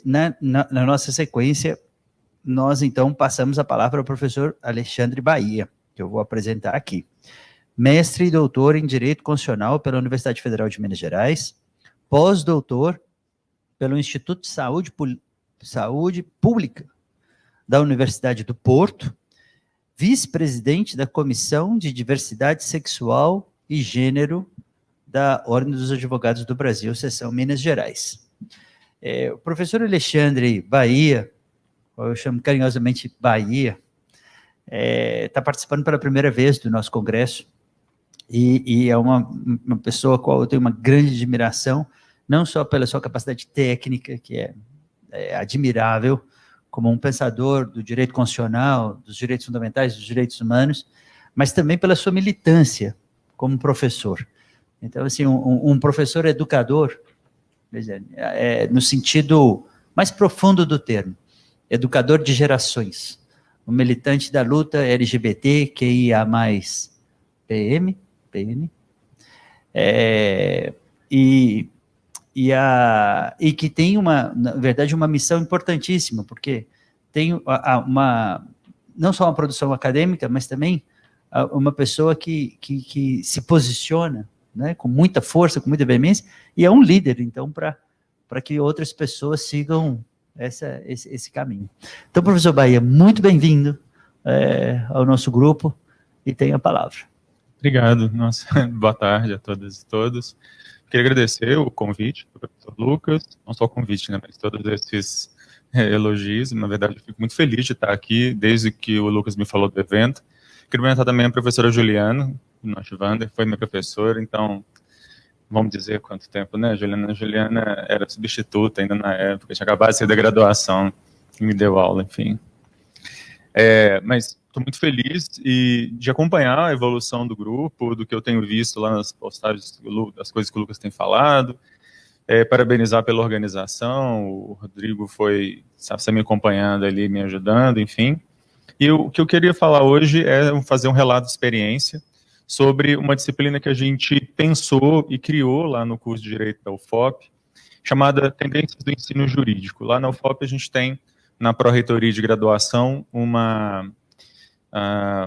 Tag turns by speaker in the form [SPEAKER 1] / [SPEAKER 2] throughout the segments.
[SPEAKER 1] Na nossa sequência, nós, então, passamos a palavra ao professor Alexandre Bahia, que eu vou apresentar aqui. Mestre e doutor em Direito Constitucional pela Universidade Federal de Minas Gerais, pós-doutor pelo Instituto de Saúde Pública da Universidade do Porto, vice-presidente da Comissão de Diversidade Sexual e Gênero da Ordem dos Advogados do Brasil, seção Minas Gerais. O professor Alexandre Bahia, eu chamo carinhosamente Bahia, está participando pela primeira vez do nosso congresso e é uma pessoa a qual eu tenho uma grande admiração, não só pela sua capacidade técnica, que é admirável, como um pensador do direito constitucional, dos direitos fundamentais, dos direitos humanos, mas também pela sua militância como professor. Então, assim, um professor educador, no sentido mais profundo do termo, educador de gerações, um militante da luta LGBT, QIA+, PN, e que tem, na verdade, uma missão importantíssima, porque tem não só uma produção acadêmica, mas também uma pessoa que se posiciona, né, com muita força, com muita veemência, e é um líder, então, para que outras pessoas sigam esse caminho. Então, professor Bahia, muito bem-vindo ao nosso grupo, e tenha a palavra.
[SPEAKER 2] Obrigado. Nossa, boa tarde a todas e todos. Queria agradecer o convite do professor Lucas, não só o convite, né, mas todos esses elogios. Na verdade, eu fico muito feliz de estar aqui, desde que o Lucas me falou do evento. Queria comentar também a professora Juliana, Wander, foi minha professora, então, vamos dizer quanto tempo, né, Juliana? A Juliana era substituta ainda na época, tinha acabado de sair da graduação e me deu aula, enfim. Mas estou muito feliz de acompanhar a evolução do grupo, do que eu tenho visto lá nas postagens, das coisas que o Lucas tem falado, parabenizar pela organização, o Rodrigo foi me acompanhando ali, me ajudando, enfim. E o que eu queria falar hoje é fazer um relato de experiência sobre uma disciplina que a gente pensou e criou lá no curso de Direito da UFOP, chamada Tendências do Ensino Jurídico. Lá na UFOP a gente tem, na Pró-Reitoria de Graduação,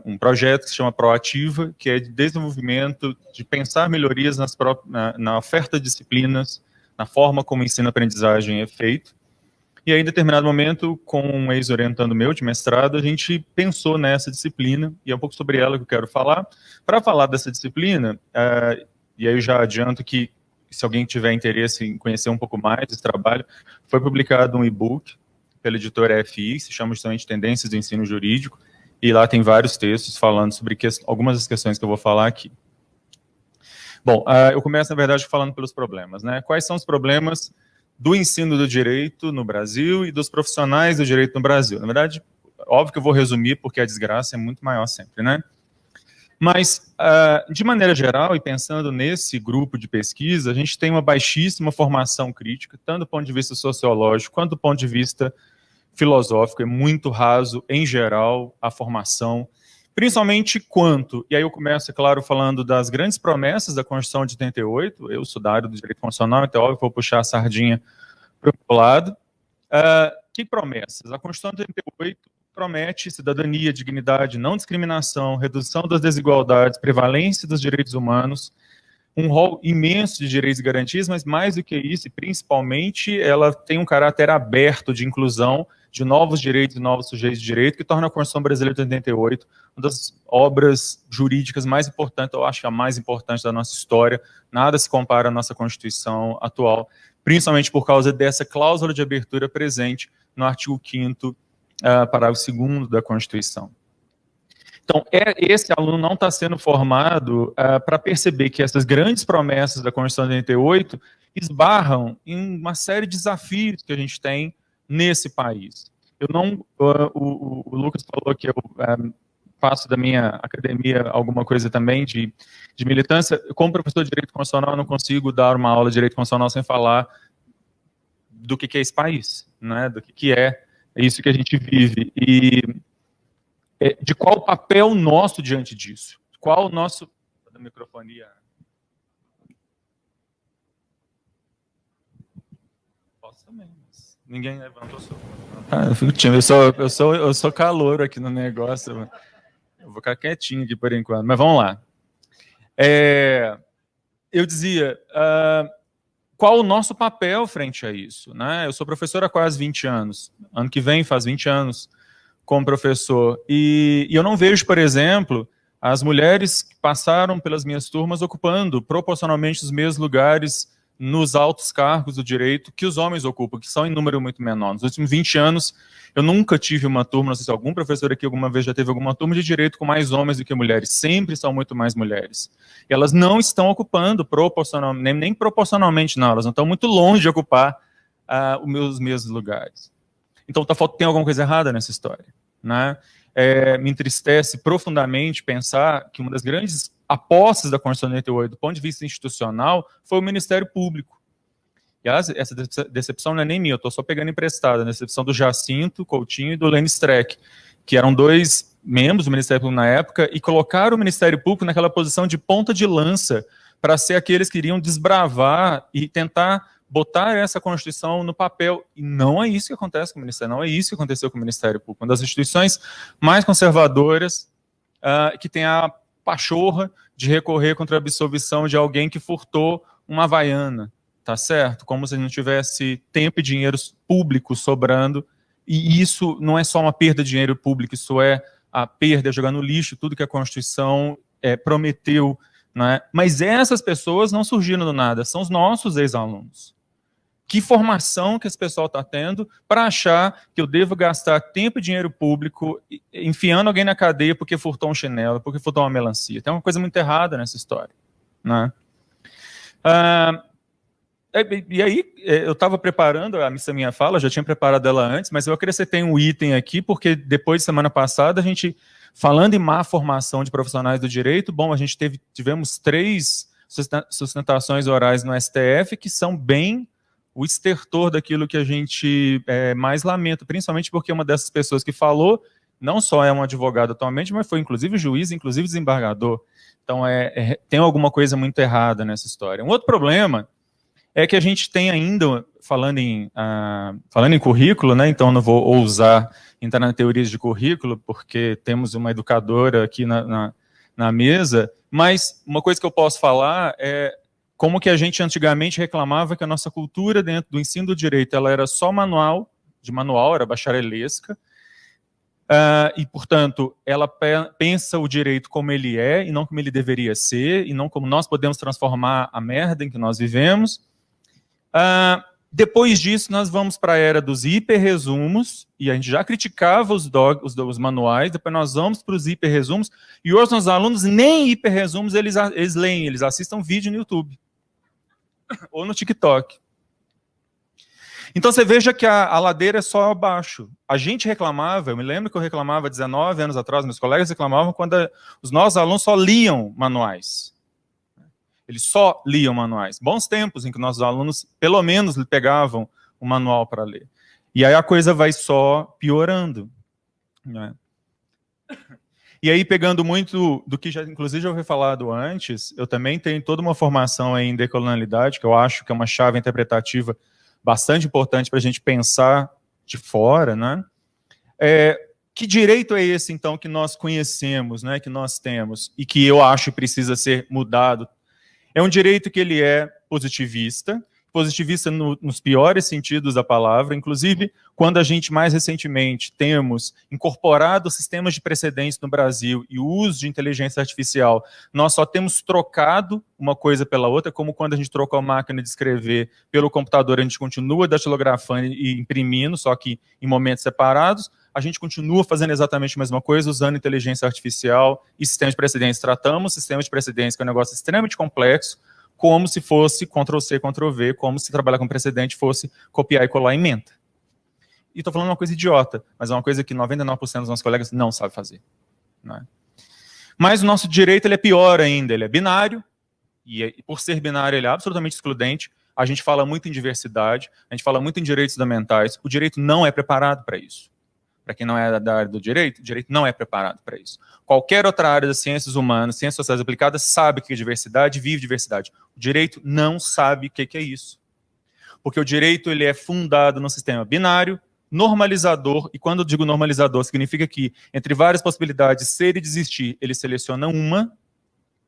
[SPEAKER 2] um projeto que se chama Proativa, que é de desenvolvimento, de pensar melhorias na oferta de disciplinas, na forma como o ensino-aprendizagem é feito. E aí, em determinado momento, com um ex-orientando meu de mestrado, a gente pensou nessa disciplina, e é um pouco sobre ela que eu quero falar. Para falar dessa disciplina, e aí eu já adianto que, se alguém tiver interesse em conhecer um pouco mais desse trabalho, foi publicado um e-book pela editora FI, se chama justamente Tendências do Ensino Jurídico, e lá tem vários textos falando sobre algumas das questões que eu vou falar aqui. Bom, eu começo, na verdade, falando pelos problemas, né? Quais são os problemas do ensino do direito no Brasil e dos profissionais do direito no Brasil? Na verdade, óbvio que eu vou resumir, porque a desgraça é muito maior sempre, né? Mas, de maneira geral, e pensando nesse grupo de pesquisa, a gente tem uma baixíssima formação crítica, tanto do ponto de vista sociológico, quanto do ponto de vista filosófico. É muito raso, em geral, a formação, principalmente quanto, e aí eu começo, é claro, falando das grandes promessas da Constituição de 88, eu sou da área do direito constitucional, então, óbvio, vou puxar a sardinha para o meu lado. Que promessas? A Constituição de 88 promete cidadania, dignidade, não discriminação, redução das desigualdades, prevalência dos direitos humanos, um rol imenso de direitos e garantias, mas mais do que isso, e principalmente, ela tem um caráter aberto de inclusão de novos direitos e novos sujeitos de direito, que torna a Constituição Brasileira de 88 uma das obras jurídicas mais importantes, eu acho que a mais importante da nossa história. Nada se compara à nossa Constituição atual, principalmente por causa dessa cláusula de abertura presente no artigo 5º, parágrafo 2º da Constituição. Então, esse aluno não está sendo formado para perceber que essas grandes promessas da Constituição de 88 esbarram em uma série de desafios que a gente tem nesse país. O Lucas falou que eu faço da minha academia alguma coisa também de militância. Como professor de Direito Constitucional, eu não consigo dar uma aula de Direito Constitucional sem falar do que é esse país, né? Do que é isso que a gente vive. E de qual o papel nosso diante disso? Qual o nosso... Da microfonia... Posso também, mas... Ninguém levantou sua mão. Eu fico tímido, eu sou calouro aqui no negócio. Eu vou ficar quietinho aqui por enquanto, mas vamos lá. Eu dizia, qual o nosso papel frente a isso, né? Eu sou professor há quase 20 anos. Ano que vem faz 20 anos como professor. E eu não vejo, por exemplo, as mulheres que passaram pelas minhas turmas ocupando proporcionalmente os mesmos lugares nos altos cargos do direito que os homens ocupam, que são em número muito menor. Nos últimos 20 anos, eu nunca tive uma turma, não sei se algum professor aqui alguma vez já teve alguma turma de direito com mais homens do que mulheres. Sempre são muito mais mulheres. E elas não estão ocupando proporcionalmente, nem proporcionalmente não, elas não estão muito longe de ocupar os mesmos lugares. Então tem alguma coisa errada nessa história, né? Me entristece profundamente pensar que uma das grandes apostas da Constituição de 88, do ponto de vista institucional, foi o Ministério Público. E essa decepção não é nem minha, eu estou só pegando emprestada, a decepção do Jacinto Coutinho e do Lênin Streck, que eram dois membros do Ministério Público na época, e colocaram o Ministério Público naquela posição de ponta de lança para ser aqueles que iriam desbravar e tentar botar essa Constituição no papel. E não é isso que acontece com o Ministério, não é isso que aconteceu com o Ministério Público. Uma das instituições mais conservadoras que tem a pachorra de recorrer contra a absolvição de alguém que furtou uma Havaiana, tá certo? Como se não tivesse tempo e dinheiro público sobrando. E isso não é só uma perda de dinheiro público, isso é a perda, jogar no lixo tudo que a Constituição prometeu, né? Mas essas pessoas não surgiram do nada, são os nossos ex-alunos. Que formação que esse pessoal está tendo para achar que eu devo gastar tempo e dinheiro público enfiando alguém na cadeia porque furtou um chinelo, porque furtou uma melancia? Tem uma coisa muito errada nessa história, né? E aí, eu estava preparando essa minha fala, já tinha preparado ela antes, mas eu acrescentei um item aqui, porque depois, semana passada, a gente, falando em má formação de profissionais do direito, bom, a gente tivemos 3 sustentações orais no STF que são bem o estertor daquilo que a gente mais lamenta, principalmente porque uma dessas pessoas que falou não só é um advogado atualmente, mas foi inclusive juiz, inclusive desembargador. Então, tem alguma coisa muito errada nessa história. Um outro problema é que a gente tem ainda, falando em currículo, né, então não vou ousar entrar na teoria de currículo, porque temos uma educadora aqui na mesa, mas uma coisa que eu posso falar é como que a gente antigamente reclamava que a nossa cultura dentro do ensino do direito ela era só manual, era bacharelesca, e, portanto, ela pensa o direito como ele é e não como ele deveria ser, e não como nós podemos transformar a merda em que nós vivemos. Depois disso, nós vamos para a era dos hiperresumos, e a gente já criticava os manuais, depois nós vamos para os hiperresumos, e hoje os alunos nem hiperresumos eles leem, eles assistem vídeo no YouTube, ou no TikTok. Então você veja que a ladeira é só abaixo. A gente reclamava, eu me lembro que eu reclamava 19 anos atrás, meus colegas reclamavam quando os nossos alunos só liam manuais. Eles só liam manuais. Bons tempos em que nossos alunos, pelo menos, pegavam o manual para ler. E aí a coisa vai só piorando, né? E aí, pegando muito do que, inclusive, já foi falado antes, eu também tenho toda uma formação aí em decolonialidade, que eu acho que é uma chave interpretativa bastante importante para a gente pensar de fora, né? Que direito é esse, então, que nós conhecemos, né, que nós temos, e que eu acho que precisa ser mudado? É um direito que ele é positivista nos piores sentidos da palavra, inclusive quando a gente mais recentemente temos incorporado sistemas de precedentes no Brasil e o uso de inteligência artificial, nós só temos trocado uma coisa pela outra, como quando a gente trocou a máquina de escrever pelo computador, a gente continua datilografando e imprimindo, só que em momentos separados, a gente continua fazendo exatamente a mesma coisa, usando inteligência artificial e sistemas de precedentes. Tratamos sistemas de precedentes, que é um negócio extremamente complexo, como se fosse Ctrl-C, Ctrl-V, como se trabalhar com precedente fosse copiar e colar emenda. E estou falando uma coisa idiota, mas é uma coisa que 99% dos nossos colegas não sabem fazer, né? Mas o nosso direito ele é pior ainda, ele é binário, e por ser binário ele é absolutamente excludente. A gente fala muito em diversidade, a gente fala muito em direitos fundamentais, o direito não é preparado para isso. Para quem não é da área do direito, o direito não é preparado para isso. Qualquer outra área das ciências humanas, ciências sociais aplicadas, sabe o que é diversidade, vive diversidade. O direito não sabe o que é isso. porque o direito ele é fundado num sistema binário, normalizador, e quando eu digo normalizador, significa que entre várias possibilidades, ser e desistir, ele seleciona uma,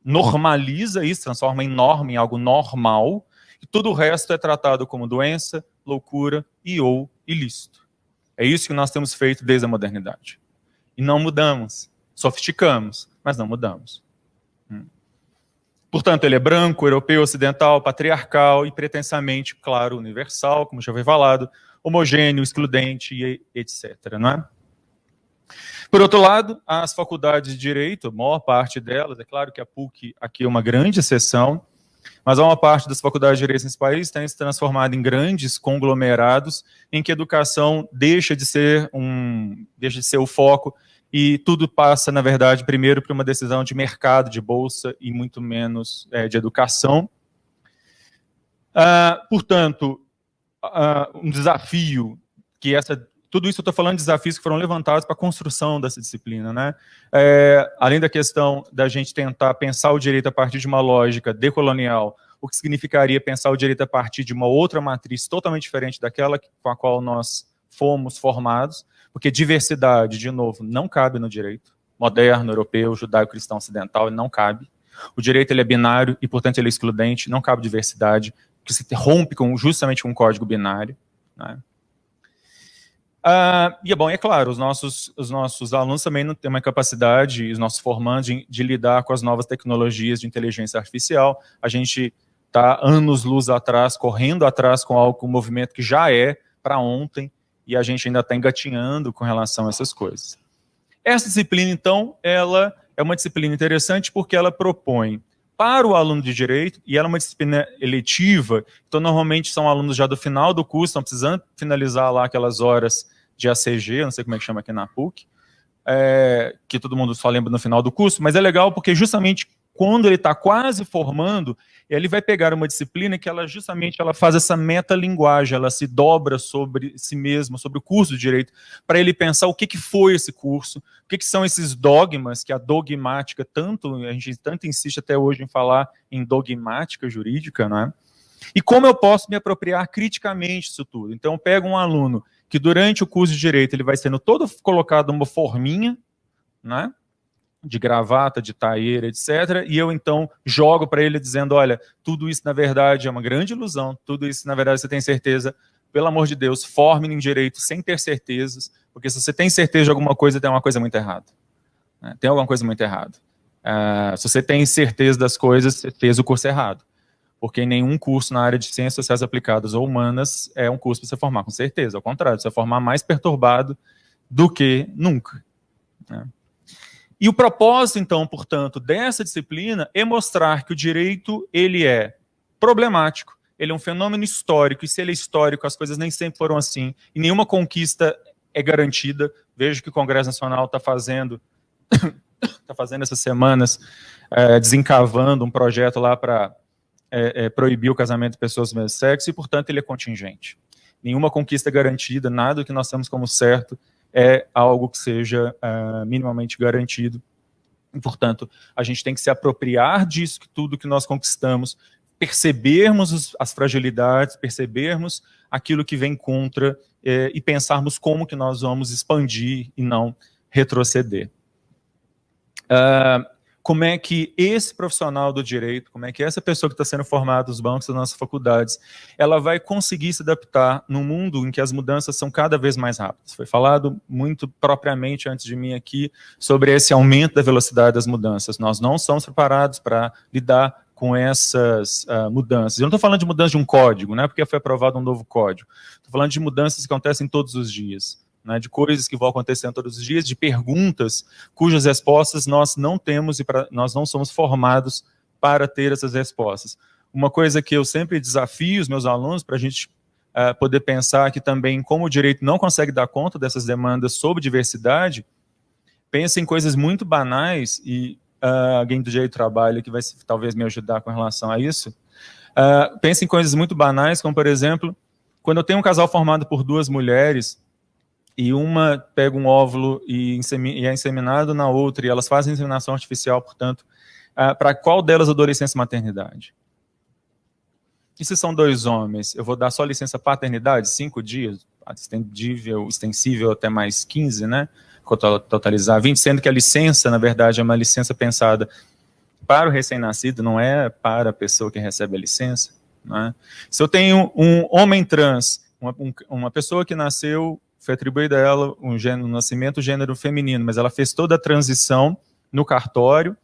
[SPEAKER 2] normaliza isso, transforma em norma, em algo normal, e tudo o resto é tratado como doença, loucura e ou ilícito. É isso que nós temos feito desde a modernidade. E não mudamos, sofisticamos, mas não mudamos. Portanto, ele é branco, europeu, ocidental, patriarcal e pretensamente, claro, universal, como já foi falado, homogêneo, excludente e etc. Não é? Por outro lado, as faculdades de direito, a maior parte delas, é claro que a PUC aqui é uma grande exceção, mas a maior parte das faculdades de direito nesse país tem se transformado em grandes conglomerados em que a educação deixa de ser o foco e tudo passa, na verdade, primeiro por uma decisão de mercado, de bolsa e muito menos de educação. Portanto, um desafio que tudo isso eu estou falando de desafios que foram levantados para a construção dessa disciplina, né? Além da questão da gente tentar pensar o direito a partir de uma lógica decolonial, o que significaria pensar o direito a partir de uma outra matriz totalmente diferente daquela com a qual nós fomos formados, porque diversidade, de novo, não cabe no direito moderno, europeu, judaico-cristão ocidental, ele não cabe. O direito ele é binário e, portanto, ele é excludente, não cabe diversidade, que se rompe justamente com um código binário, né? E é bom, é claro, os nossos alunos também não têm uma capacidade, os nossos formandos, de lidar com as novas tecnologias de inteligência artificial. A gente está anos-luz atrás, correndo atrás com um movimento que já é para ontem, e a gente ainda está engatinhando com relação a essas coisas. Essa disciplina, então, ela é uma disciplina interessante porque ela propõe para o aluno de direito, e ela é uma disciplina eletiva, então normalmente são alunos já do final do curso, estão precisando finalizar lá aquelas horas de ACG, não sei como é que chama aqui na PUC, que todo mundo só lembra no final do curso, mas é legal porque justamente quando ele está quase formando, ele vai pegar uma disciplina que ela faz essa metalinguagem, ela se dobra sobre si mesma, sobre o curso de direito, para ele pensar o que foi esse curso, o que são esses dogmas, que a dogmática, a gente tanto insiste até hoje em falar em dogmática jurídica, né? E como eu posso me apropriar criticamente disso tudo. Então eu pego um aluno que durante o curso de direito ele vai sendo todo colocado numa forminha, né? De gravata, de taieira, etc. E eu, então, jogo para ele dizendo, olha, tudo isso, na verdade, é uma grande ilusão, tudo isso, na verdade, você tem certeza, pelo amor de Deus, forme em direito sem ter certezas, porque se você tem certeza de alguma coisa, tem uma coisa muito errada. Né? Tem alguma coisa muito errada. Se você tem certeza das coisas, você fez o curso errado. Porque nenhum curso na área de ciências sociais aplicadas ou humanas é um curso para você formar com certeza. Ao contrário, você vai formar mais perturbado do que nunca. Né? E o propósito, então, portanto, dessa disciplina é mostrar que o direito ele é problemático, ele é um fenômeno histórico, e se ele é histórico, as coisas nem sempre foram assim, e nenhuma conquista é garantida. Vejo que o Congresso Nacional está fazendo essas semanas, desencavando um projeto lá para proibir o casamento de pessoas do mesmo sexo, e, portanto, ele é contingente. Nenhuma conquista é garantida, nada do que nós temos como certo é algo que seja minimamente garantido. E, portanto, a gente tem que se apropriar disso, tudo que nós conquistamos, percebermos as fragilidades, percebermos aquilo que vem contra e pensarmos como que nós vamos expandir e não retroceder. Como é que esse profissional do direito, como é que essa pessoa que está sendo formada nos bancos das nossas faculdades, ela vai conseguir se adaptar num mundo em que as mudanças são cada vez mais rápidas. Foi falado muito propriamente antes de mim aqui sobre esse aumento da velocidade das mudanças. Nós não somos preparados para lidar com essas mudanças. Eu não estou falando de mudança de um código, né, porque foi aprovado um novo código. Estou falando de mudanças que acontecem todos os dias. Né, de coisas que vão acontecendo todos os dias, de perguntas cujas respostas nós não temos e nós não somos formados para ter essas respostas. Uma coisa que eu sempre desafio os meus alunos para a gente poder pensar que também como o direito não consegue dar conta dessas demandas sobre diversidade, pensa em coisas muito banais e alguém do direito do trabalho que vai talvez me ajudar com relação a isso, pensa em coisas muito banais como, por exemplo, quando eu tenho um casal formado por duas mulheres e uma pega um óvulo e é inseminado na outra, e elas fazem inseminação artificial, portanto, para qual delas eu dou licença maternidade? E se são 2 homens, eu vou dar só licença paternidade, 5 dias, extensível até mais 15, né? Totalizar 20, sendo que a licença, na verdade, é uma licença pensada para o recém-nascido, não é para a pessoa que recebe a licença, né? Se eu tenho um homem trans, uma pessoa que nasceu, foi atribuída a ela um nascimento gênero feminino, mas ela fez toda a transição no cartório,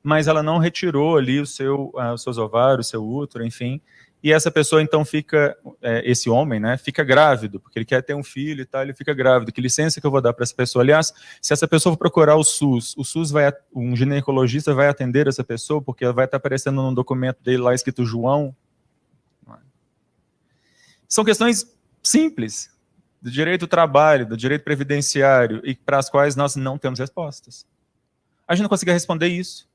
[SPEAKER 2] mas ela não retirou ali os seus ovários, o seu útero, enfim, e essa pessoa então fica, esse homem, né, fica grávido, porque ele quer ter um filho e tal, ele fica grávido. Que licença que eu vou dar para essa pessoa? Aliás, se essa pessoa for procurar o SUS um ginecologista vai atender essa pessoa, porque ela vai estar aparecendo num documento dele lá escrito João. São questões simples, do direito do trabalho, do direito previdenciário, e para as quais nós não temos respostas. A gente não consegue responder isso.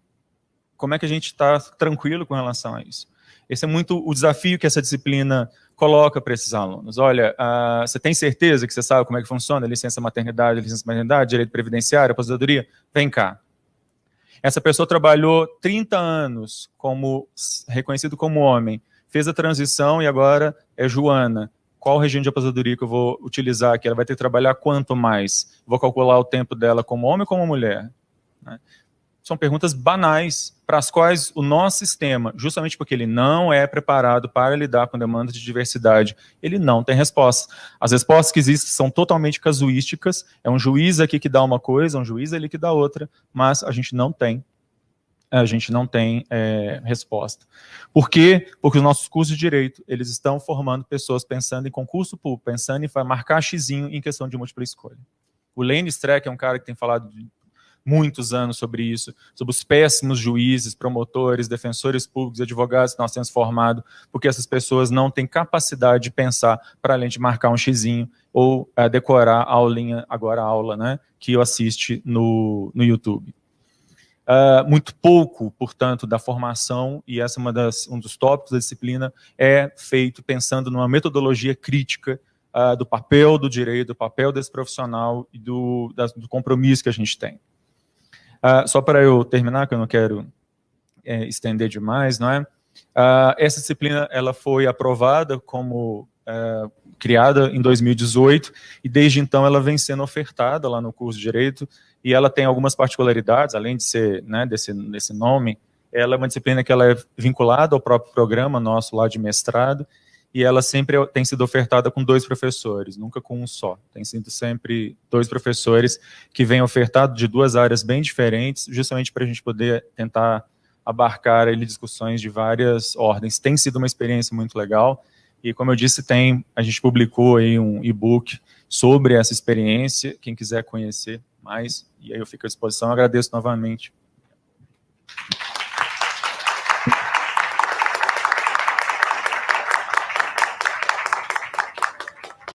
[SPEAKER 2] Como é que a gente está tranquilo com relação a isso? Esse é muito o desafio que essa disciplina coloca para esses alunos. Olha, você tem certeza que você sabe como é que funciona licença maternidade, direito previdenciário, aposentadoria? Vem cá. Essa pessoa trabalhou 30 anos reconhecido como homem, fez a transição e agora é Joana. Qual regime de aposentadoria que eu vou utilizar aqui? Ela vai ter que trabalhar quanto mais? Vou calcular o tempo dela como homem ou como mulher? Né? São perguntas banais, para as quais o nosso sistema, justamente porque ele não é preparado para lidar com demandas de diversidade, ele não tem resposta. As respostas que existem são totalmente casuísticas, é um juiz aqui que dá uma coisa, um juiz ali que dá outra, mas a gente não tem resposta. Por quê? Porque os nossos cursos de direito, eles estão formando pessoas pensando em concurso público, pensando em marcar xizinho em questão de múltipla escolha. O Lane Streck é um cara que tem falado muitos anos sobre isso, sobre os péssimos juízes, promotores, defensores públicos, advogados que nós temos formado, porque essas pessoas não têm capacidade de pensar para além de marcar um xizinho ou decorar a aulinha, agora a aula, né, que eu assiste no YouTube. Muito pouco, portanto, da formação, e essa é um dos tópicos da disciplina, é feito pensando numa metodologia crítica do papel do direito, do papel desse profissional e do compromisso que a gente tem. Só para eu terminar, que eu não quero estender demais, não é? Essa disciplina ela foi aprovada como criada em 2018 e desde então ela vem sendo ofertada lá no curso de Direito e ela tem algumas particularidades, além de ser, né, desse nome, ela é uma disciplina que ela é vinculada ao próprio programa nosso lá de mestrado e ela sempre tem sido ofertada com 2 professores, nunca com um só. Tem sido sempre 2 professores que vêm ofertado de 2 áreas bem diferentes, justamente para a gente poder tentar abarcar ali discussões de várias ordens. Tem sido uma experiência muito legal e, como eu disse, a gente publicou aí um e-book sobre essa experiência, quem quiser conhecer mais, e aí eu fico à disposição. Eu agradeço novamente